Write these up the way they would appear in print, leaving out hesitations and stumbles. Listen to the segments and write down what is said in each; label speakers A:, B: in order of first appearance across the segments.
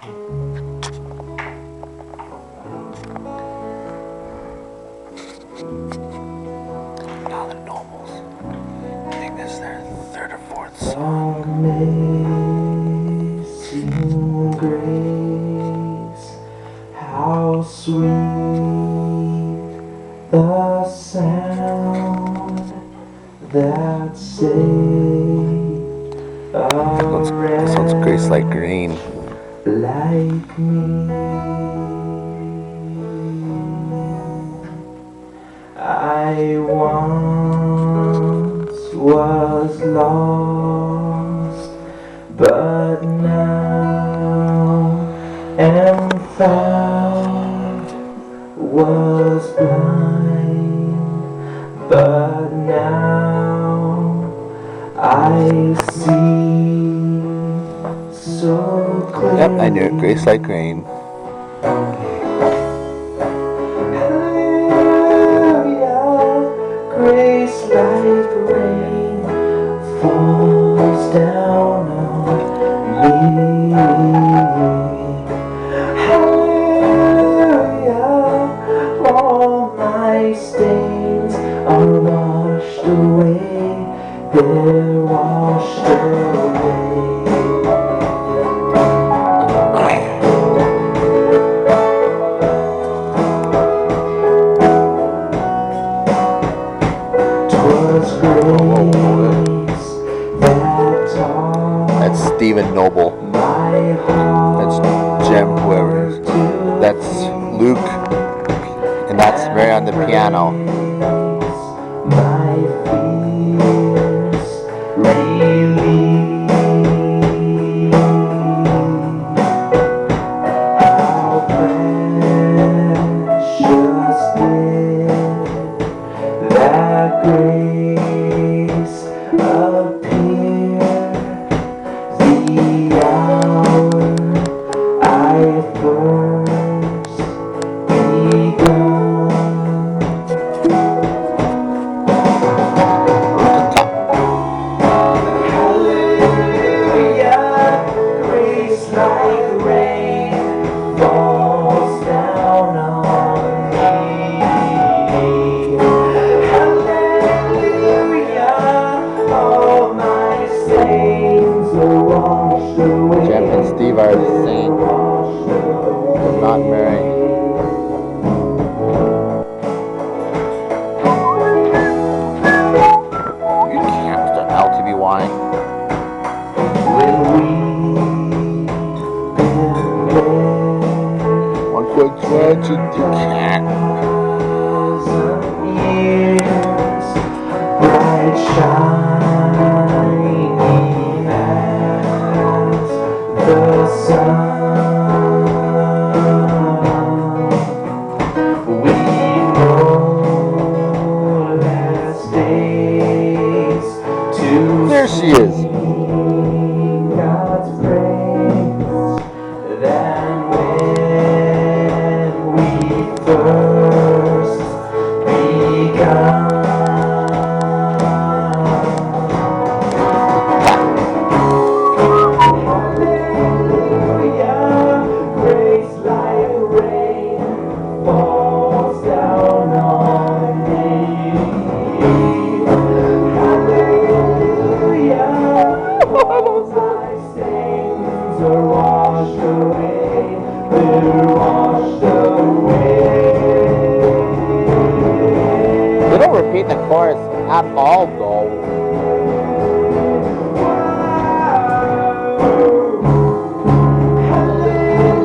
A: Now the Nobles. I think this is their third or fourth song.
B: Amazing grace, how sweet the sound that saved
A: This one's Grace Like Green.
B: like me. I once was lost, but now am found. Was blind, but now I see so clear.
A: Yep, I knew it. Grace Like Rain.
B: Hallelujah, grace like rain falls down on me. Hallelujah, all my stains are washed away. They're washed away.
A: That's Stephen Noble. That's Jem, whoever it is. That's Luke. And that's Mary on the piano.
B: My fears relieve. How precious did that grace appear the hour I first begun. Hallelujah, grace like rain falls down on me. Hallelujah, all my stains are washed away.
A: Jem and Steve are the same, but not Mary. You can't start LTBY.
B: When
A: One quick tragedy, you can't.
B: years bright shining as the sun, we know last days to
A: There she is.
B: sing God's praise than when we first begun. Hallelujah, grace like rain falls down on me. Hallelujah, all my stains are washed away. They're washed away.
A: They don't repeat the chorus at all, though.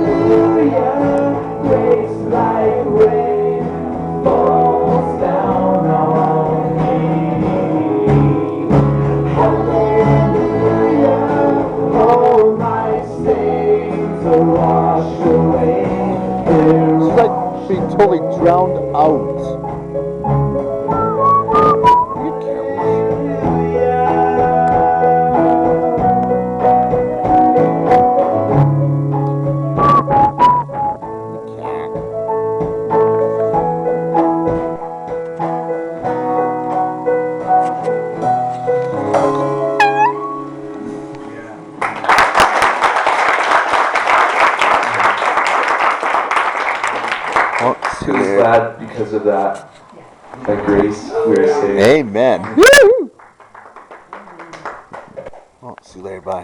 B: Hallelujah, grace like rain falls down on me. Hallelujah, all my stains are washed away. They're
A: She's like being totally drowned out. You can't. Well,
C: He was glad because of that. By grace, we are saved.
A: Amen. Woo! Well, see you later. Bye.